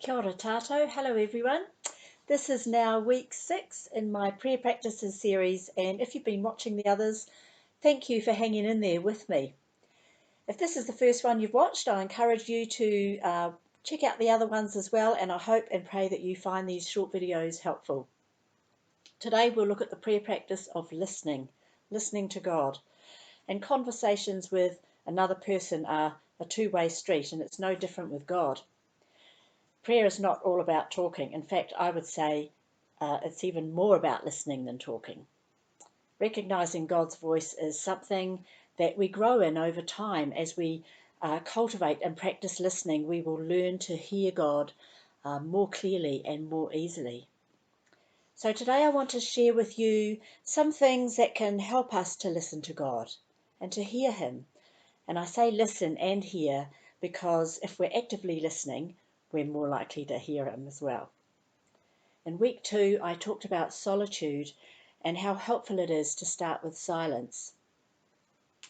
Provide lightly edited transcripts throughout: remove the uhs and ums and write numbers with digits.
Kia ora tātou. Hello everyone. This is now week 6 in my prayer practices series, and if you've been watching the others, thank you for hanging in there with me. If this is the first one you've watched, I encourage you to check out the other ones as well, and I hope and pray that you find these short videos helpful. Today we'll look at the prayer practice of listening to God. And conversations with another person are a two-way street, and it's no different with God. Prayer is not all about talking. In fact, I would say it's even more about listening than talking. Recognizing God's voice is something that we grow in over time. As we cultivate and practice listening, we will learn to hear God more clearly and more easily. So today I want to share with you some things that can help us to listen to God and to hear Him. And I say listen and hear because if we're actively listening, we're more likely to hear Him as well. In week 2, I talked about solitude and how helpful it is to start with silence.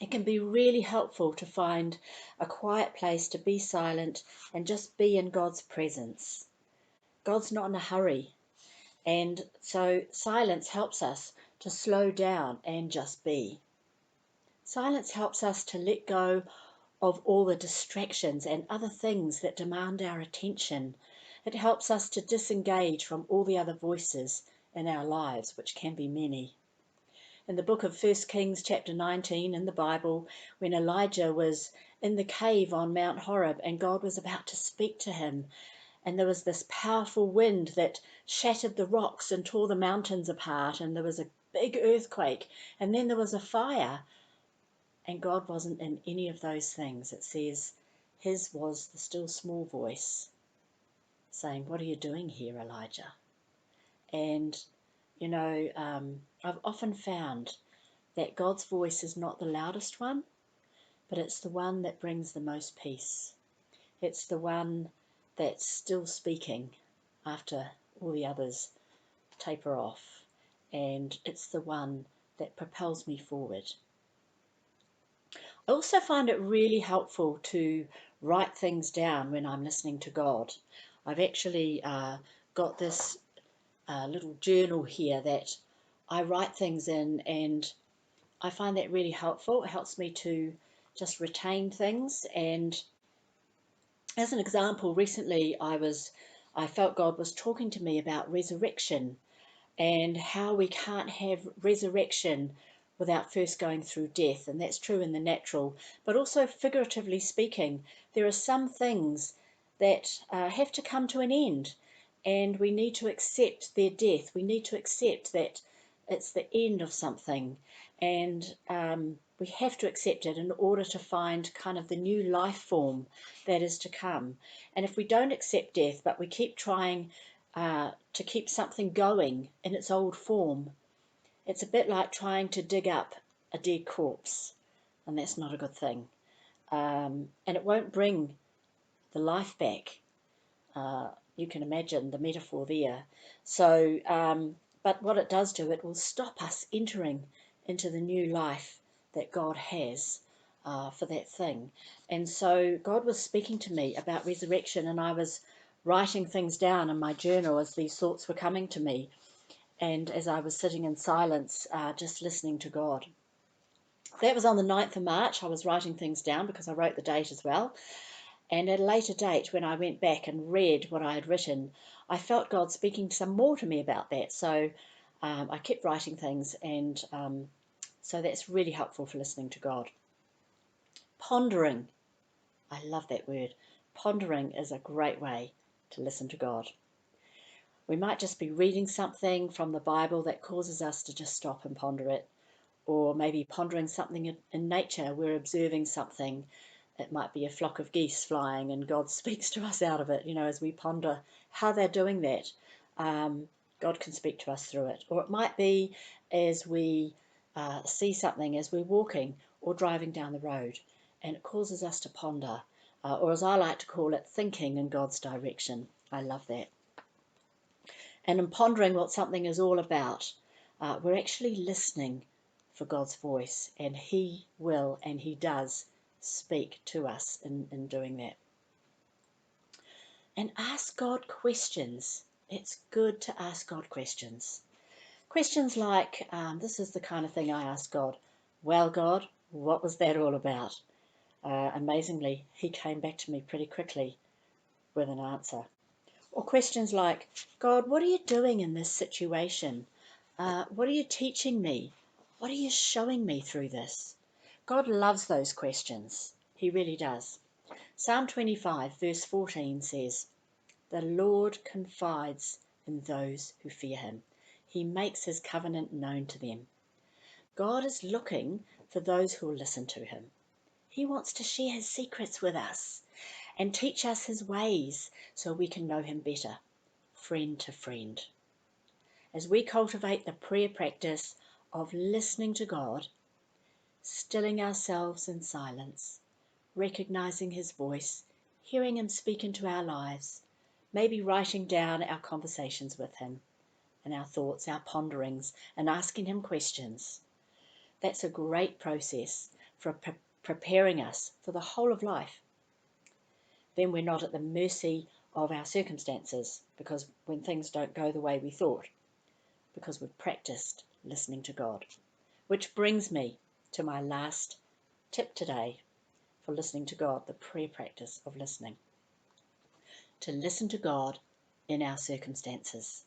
It can be really helpful to find a quiet place to be silent and just be in God's presence. God's not in a hurry, and so silence helps us to slow down and just be. Silence helps us to let go of all the distractions and other things that demand our attention. It helps us to disengage from all the other voices in our lives, which can be many. In the book of 1 Kings chapter 19 in the Bible, when Elijah was in the cave on Mount Horeb and God was about to speak to him, and there was this powerful wind that shattered the rocks and tore the mountains apart, and there was a big earthquake, and then there was a fire. And God wasn't in any of those things. It says his was the still small voice saying, "What are you doing here, Elijah?" And, I've often found that God's voice is not the loudest one, but it's the one that brings the most peace. It's the one that's still speaking after all the others taper off. And it's the one that propels me forward. I also find it really helpful to write things down when I'm listening to God. I've actually got this little journal here that I write things in, and I find that really helpful. It helps me to just retain things. And as an example, recently I felt God was talking to me about resurrection and how we can't have resurrection without first going through death. And that's true in the natural, but also figuratively speaking, there are some things that have to come to an end, and we need to accept their death. We need to accept that it's the end of something, and we have to accept it in order to find kind of the new life form that is to come. And if we don't accept death, but we keep trying to keep something going in its old form, it's a bit like trying to dig up a dead corpse, and that's not a good thing. And it won't bring the life back. You can imagine the metaphor there. So, but what it does do, it will stop us entering into the new life that God has for that thing. And so God was speaking to me about resurrection, and I was writing things down in my journal as these thoughts were coming to me, and as I was sitting in silence, just listening to God. That was on the 9th of March. I was writing things down because I wrote the date as well. And at a later date, when I went back and read what I had written, I felt God speaking some more to me about that. So I kept writing things, and so that's really helpful for listening to God. Pondering. I love that word. Pondering is a great way to listen to God. We might just be reading something from the Bible that causes us to just stop and ponder it, or maybe pondering something in nature. We're observing something. It might be a flock of geese flying, and God speaks to us out of it, as we ponder how they're doing that. God can speak to us through it. Or it might be as we see something as we're walking or driving down the road, and it causes us to ponder, or as I like to call it, thinking in God's direction. I love that. And in pondering what something is all about, we're actually listening for God's voice, and He will and He does speak to us in doing that. and ask God questions. It's good to ask God questions. Questions like, this is the kind of thing I ask God. Well, God, what was that all about? Amazingly, he came back to me pretty quickly with an answer. Or questions like, God, what are you doing in this situation? What are you teaching me? What are you showing me through this? God loves those questions. He really does. Psalm 25, verse 14 says, the Lord confides in those who fear him. He makes his covenant known to them. God is looking for those who will listen to him. He wants to share his secrets with us and teach us his ways so we can know him better, friend to friend. As we cultivate the prayer practice of listening to God, stilling ourselves in silence, recognizing his voice, hearing him speak into our lives, maybe writing down our conversations with him and our thoughts, our ponderings, and asking him questions. That's a great process for preparing us for the whole of life. Then we're not at the mercy of our circumstances, because when things don't go the way we thought, because we've practiced listening to God. Which brings me to my last tip today for listening to God, the prayer practice of listening. To listen to God in our circumstances.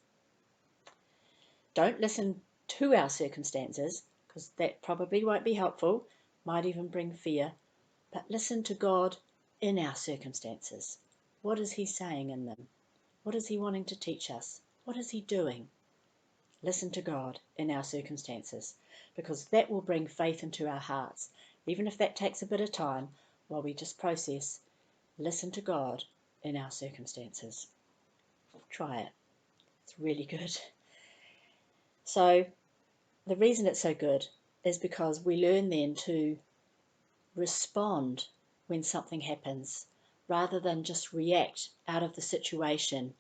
Don't listen to our circumstances, because that probably won't be helpful, might even bring fear, but listen to God in our circumstances. What is he saying in them? What is he wanting to teach us? What is he doing? Listen to God in our circumstances, because that will bring faith into our hearts. Even if that takes a bit of time while we just process, listen to God in our circumstances. Try it. It's really good. So the reason it's so good is because we learn then to respond when something happens rather than just react out of the situation.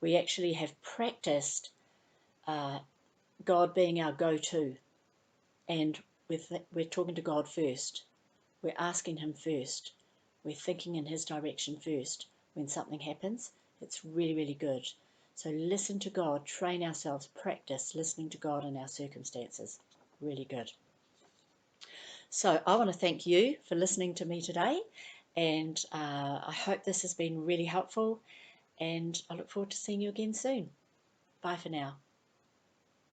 We actually have practiced God being our go-to, and we're talking to God first. We're asking him first. We're thinking in his direction first. When something happens, it's really, really good. So listen to God, train ourselves, practice listening to God in our circumstances. Really good. So I want to thank you for listening to me today, and I hope this has been really helpful, and I look forward to seeing you again soon. Bye for now.